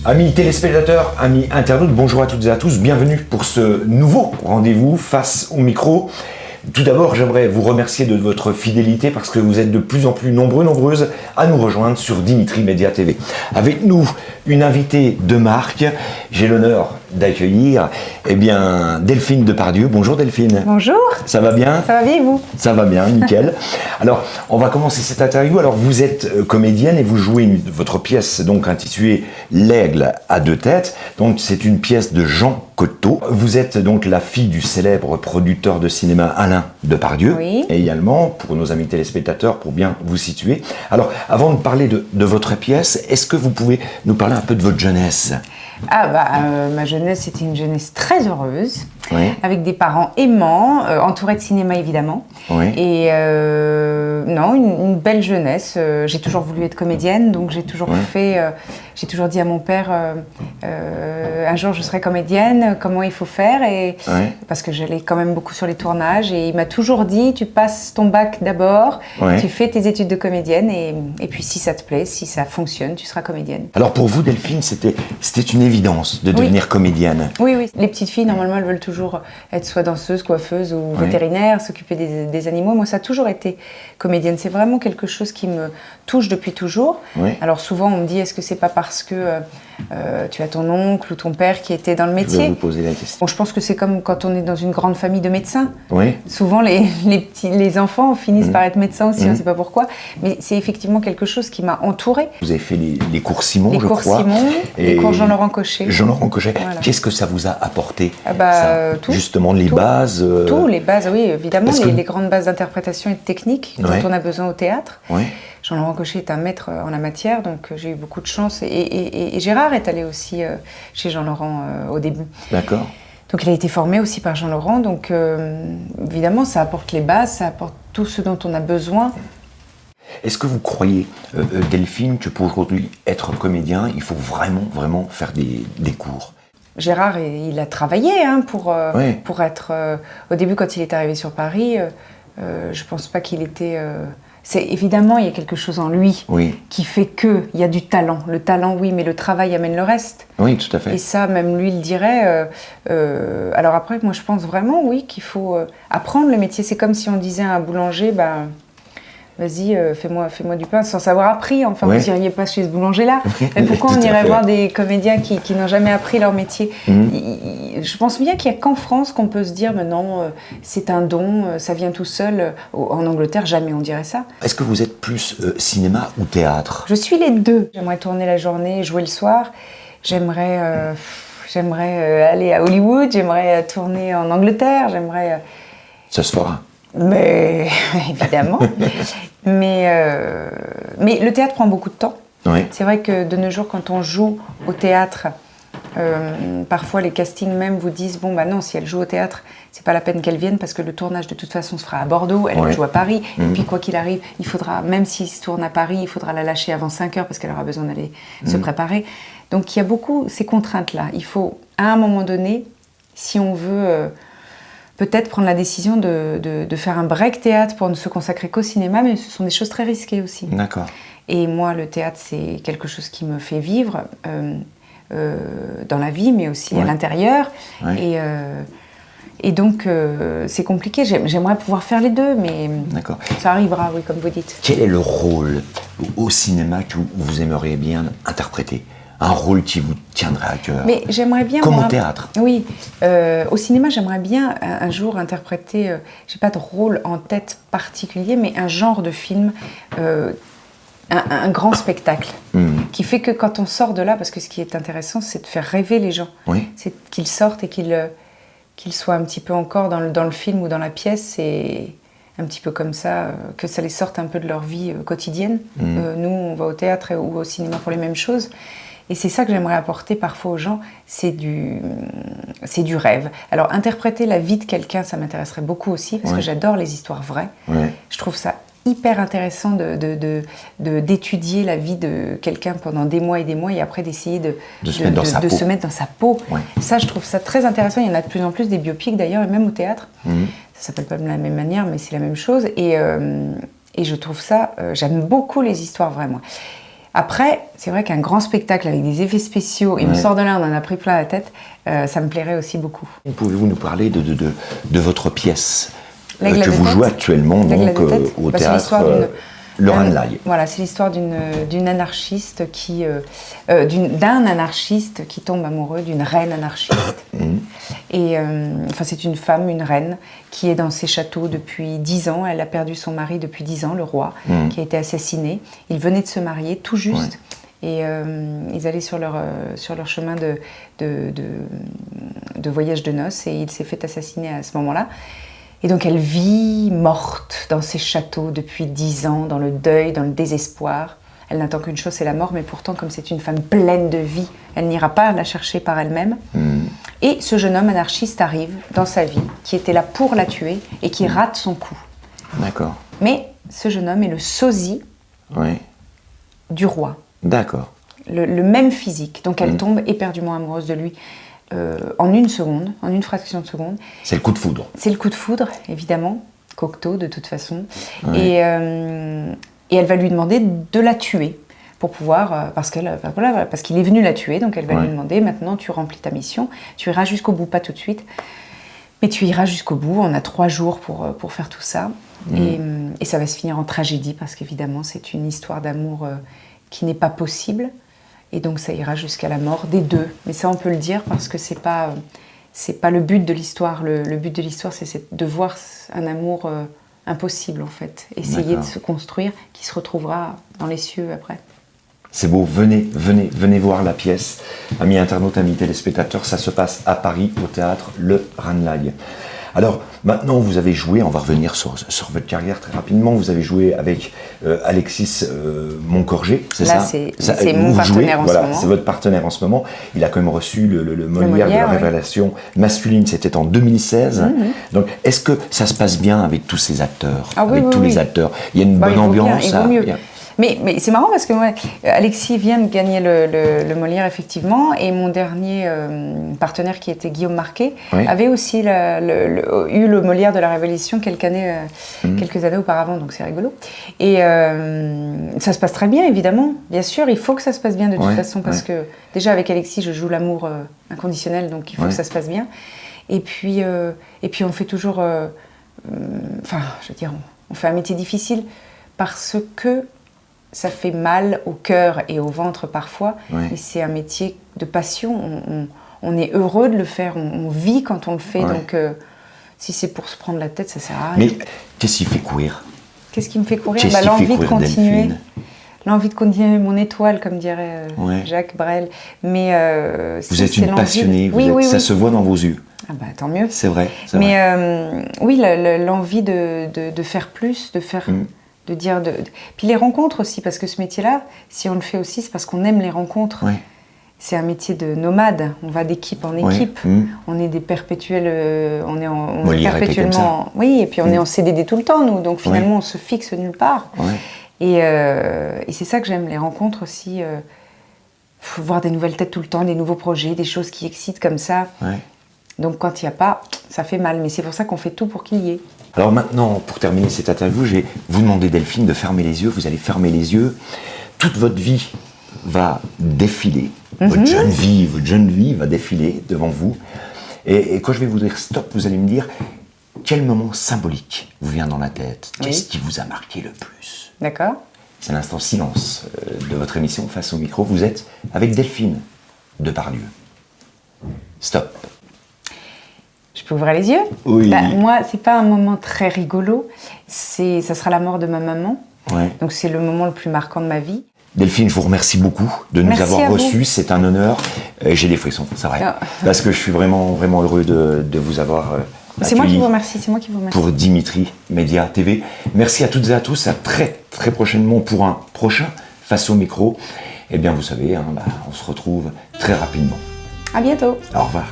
Amis téléspectateurs, amis internautes, bonjour à toutes et à tous, bienvenue pour ce nouveau rendez-vous face au micro. Tout d'abord, j'aimerais vous remercier de votre fidélité parce que vous êtes de plus en plus nombreuses à nous rejoindre sur Dimitri Média TV. Avec nous, une invitée de marque. J'ai l'honneur d'accueillir Delphine Depardieu. Bonjour Delphine. Bonjour. Ça va bien? Ça va bien et vous? Ça va bien, nickel. Alors, on va commencer cette interview. Alors, vous êtes comédienne et vous jouez votre pièce donc intitulée L'Aigle à deux têtes. Donc, c'est une pièce de Jean Cocteau. Vous êtes donc la fille du célèbre producteur de cinéma Alain Depardieu. Oui. Et également, pour nos amis téléspectateurs, pour bien vous situer. Alors, avant de parler de votre pièce, est-ce que vous pouvez nous parler un peu de votre jeunesse? Ma jeunesse, c'était une jeunesse très heureuse, Oui. avec des parents aimants, entourés de cinéma évidemment. Oui. Et une belle jeunesse. J'ai toujours voulu être comédienne, donc j'ai toujours j'ai toujours dit à mon père, un jour je serai comédienne, comment il faut faire, parce que j'allais quand même beaucoup sur les tournages, et il m'a toujours dit, tu passes ton bac d'abord, tu fais tes études de comédienne, et puis si ça te plaît, si ça fonctionne, tu seras comédienne. Alors pour vous, Delphine, c'était une évidence de devenir comédienne. Oui. Les petites filles, normalement, elles veulent toujours être soit danseuses, coiffeuses ou vétérinaires, s'occuper des animaux. Moi, ça a toujours été comédienne. C'est vraiment quelque chose qui me touche depuis toujours. Oui. Alors souvent, on me dit, est-ce que c'est pas parce que tu as ton oncle ou ton père qui était dans le métier? Je vais vous poser la question. Bon, je pense que c'est comme quand on est dans une grande famille de médecins. Oui. Souvent, les enfants finissent par être médecins aussi, on ne sait pas pourquoi. Mais c'est effectivement quelque chose qui m'a entourée. Vous avez fait les cours Simon, je crois. Les cours Simon, les cours Jean-Laurent Cochet. Jean-Laurent Cochet. Voilà. Qu'est-ce que ça vous a apporté ça, tout. Justement, les bases Tout, les bases, oui, évidemment. Les grandes bases d'interprétation et de technique dont on a besoin au théâtre. Oui. Jean-Laurent Cochet est un maître en la matière, donc j'ai eu beaucoup de chance. Et Gérard est allé aussi chez Jean-Laurent au début. D'accord. Donc il a été formé aussi par Jean-Laurent, donc évidemment ça apporte les bases, ça apporte tout ce dont on a besoin. Est-ce que vous croyez, Delphine, que pour aujourd'hui être comédien, il faut vraiment faire des cours? Gérard, il a travaillé pour être... au début, quand il est arrivé sur Paris, je pense pas qu'il était... évidemment, il y a quelque chose en lui qui fait qu'il y a du talent. Le talent, oui, mais le travail amène le reste. Oui, tout à fait. Et ça, même lui, il dirait. Alors après, moi, je pense vraiment, qu'il faut apprendre le métier. C'est comme si on disait à un boulanger, vas-y, fais-moi du pain, sans savoir appris. Enfin, vous n'iriez pas chez ce boulanger-là. Pourquoi on irait voir des comédiens qui n'ont jamais appris leur métier? Je pense bien qu'il n'y a qu'en France qu'on peut se dire, mais non, c'est un don, ça vient tout seul. En Angleterre, jamais on dirait ça. Est-ce que vous êtes plus cinéma ou théâtre? Je suis les deux. J'aimerais tourner la journée, jouer le soir. J'aimerais aller à Hollywood, j'aimerais tourner en Angleterre, Ça se fera. Mais évidemment. mais le théâtre prend beaucoup de temps. Oui. C'est vrai que de nos jours, quand on joue au théâtre, parfois les castings même vous disent non, si elle joue au théâtre, c'est pas la peine qu'elle vienne parce que le tournage de toute façon se fera à Bordeaux, elle joue à Paris, et puis quoi qu'il arrive, il faudra, même s'il se tourne à Paris, il faudra la lâcher avant 5 heures parce qu'elle aura besoin d'aller se préparer. Donc il y a beaucoup ces contraintes-là. Il faut, à un moment donné, si on veut peut-être prendre la décision de faire un break théâtre pour ne se consacrer qu'au cinéma, mais ce sont des choses très risquées aussi. D'accord. Et moi, le théâtre, c'est quelque chose qui me fait vivre dans la vie, mais aussi à l'intérieur. Ouais. Et donc, c'est compliqué. J'aimerais pouvoir faire les deux, mais ça arrivera, oui, comme vous dites. Quel est le rôle au cinéma que vous aimeriez bien interpréter? Un rôle qui vous tiendrait à cœur? Mais j'aimerais bien... Comme au théâtre? Oui. Au cinéma, j'aimerais bien un jour interpréter... j'ai pas de rôle en tête particulier, mais un genre de film... un grand spectacle qui fait que quand on sort de là, parce que ce qui est intéressant, c'est de faire rêver les gens. Oui. C'est qu'ils sortent et qu'ils soient un petit peu encore dans le film ou dans la pièce, et un petit peu comme ça, que ça les sorte un peu de leur vie quotidienne. Nous, on va au théâtre ou au cinéma pour les mêmes choses. Et c'est ça que j'aimerais apporter parfois aux gens, c'est du rêve. Alors, interpréter la vie de quelqu'un, ça m'intéresserait beaucoup aussi, parce que j'adore les histoires vraies. Je trouve ça hyper intéressant d'étudier la vie de quelqu'un pendant des mois et après d'essayer de se mettre dans sa peau. Ouais. Ça, je trouve ça très intéressant. Il y en a de plus en plus des biopics d'ailleurs, et même au théâtre. Ça s'appelle pas de la même manière, mais c'est la même chose. Et je trouve ça, j'aime beaucoup les histoires vraiment. Après, c'est vrai qu'un grand spectacle avec des effets spéciaux, et on sort de là, on en a pris plein la tête, ça me plairait aussi beaucoup. Pouvez-vous nous parler de votre pièce que vous jouez actuellement donc, au théâtre Le Ranelagh? Voilà, c'est l'histoire d'un anarchiste d'un anarchiste qui tombe amoureux d'une reine anarchiste. Et c'est une femme, une reine, qui est dans ses châteaux depuis 10 ans. Elle a perdu son mari depuis 10 ans, le roi, qui a été assassiné. Ils venaient de se marier tout juste. Et ils allaient sur leur chemin de voyage de noces, et il s'est fait assassiner à ce moment-là. Et donc elle vit morte dans ses châteaux depuis 10 ans, dans le deuil, dans le désespoir. Elle n'attend qu'une chose, c'est la mort, mais pourtant, comme c'est une femme pleine de vie, elle n'ira pas la chercher par elle-même. Et ce jeune homme anarchiste arrive dans sa vie, qui était là pour la tuer, et qui rate son coup. D'accord. Mais ce jeune homme est le sosie du roi. D'accord. Le même physique. Donc elle tombe éperdument amoureuse de lui. En une seconde, en une fraction de seconde. C'est le coup de foudre. C'est le coup de foudre, évidemment. Cocteau, de toute façon. Et elle va lui demander de la tuer pour pouvoir, parce qu'il est venu la tuer, donc elle va lui demander, maintenant tu remplis ta mission, tu iras jusqu'au bout, pas tout de suite, mais tu iras jusqu'au bout, on a 3 jours pour faire tout ça. Et ça va se finir en tragédie, parce qu'évidemment c'est une histoire d'amour qui n'est pas possible. Et donc ça ira jusqu'à la mort des deux. Mais ça, on peut le dire parce que c'est pas le but de l'histoire. Le but de l'histoire, c'est de voir un amour impossible, en fait. Essayer de se construire, qui se retrouvera dans les cieux après. C'est beau, venez voir la pièce. Amis internautes, amis téléspectateurs, ça se passe à Paris, au théâtre Le Ranelagh. Alors, maintenant, vous avez joué, on va revenir sur votre carrière très rapidement, vous avez joué avec Alexis Moncorgé, c'est ça? Là, c'est mon partenaire en ce moment. C'est votre partenaire en ce moment. Il a quand même reçu le Molière de la révélation masculine, c'était en 2016. Donc, est-ce que ça se passe bien avec tous ces acteurs, les acteurs? Il y a une bonne ambiance? Il vaut mieux. Mais c'est marrant parce que Alexis vient de gagner le Molière, effectivement, et mon dernier partenaire, qui était Guillaume Marquet, avait aussi eu le Molière de la Révélation quelques années auparavant, donc c'est rigolo. Et ça se passe très bien, évidemment, bien sûr, il faut que ça se passe bien de toute façon, parce que déjà avec Alexis, je joue l'amour inconditionnel, donc il faut que ça se passe bien. Et puis on fait toujours... on fait un métier difficile parce que ça fait mal au cœur et au ventre parfois, mais c'est un métier de passion. On est heureux de le faire, on vit quand on le fait, donc si c'est pour se prendre la tête, ça sert à rien. Mais qu'est-ce qui fait courir? Qu'est-ce qui me fait courir? L'envie de continuer. Delphine. L'envie de continuer mon étoile, comme dirait Jacques Brel. Mais vous êtes une passionnée, ça se voit dans vos yeux. Ah bah, tant mieux. C'est vrai. L'envie de faire plus, de faire... de dire Puis les rencontres aussi, parce que ce métier-là, si on le fait aussi, c'est parce qu'on aime les rencontres. C'est un métier de nomade, on va d'équipe en équipe, on est des perpétuels, on est perpétuellement... Oui, et puis on est en CDD tout le temps, nous, donc finalement on se fixe nulle part. Et c'est ça que j'aime, les rencontres aussi, voir des nouvelles têtes tout le temps, des nouveaux projets, des choses qui excitent comme ça. Donc quand il n'y a pas, ça fait mal, mais c'est pour ça qu'on fait tout pour qu'il y ait. Alors maintenant, pour terminer cette interview, je vais vous demander, Delphine, de fermer les yeux. Vous allez fermer les yeux. Toute votre vie va défiler. Votre jeune vie va défiler devant vous. Et quand je vais vous dire stop, vous allez me dire quel moment symbolique vous vient dans la tête. Qu'est-ce qui vous a marqué le plus? D'accord. C'est l'instant silence de votre émission Face au micro. Vous êtes avec Delphine Depardieu. Stop. Je peux ouvrir les yeux? Oui. Moi, c'est pas un moment très rigolo. Ça sera la mort de ma maman. Donc c'est le moment le plus marquant de ma vie. Delphine, je vous remercie beaucoup de nous avoir reçus. C'est un honneur. J'ai des frissons, c'est vrai. Parce que je suis vraiment, vraiment heureux de vous avoir c'est moi qui vous remercie. C'est moi qui vous remercie. Pour Dimitri Média TV. Merci à toutes et à tous. À très, très prochainement pour un prochain Face au micro. Eh bien, vous savez, on se retrouve très rapidement. À bientôt. Au revoir.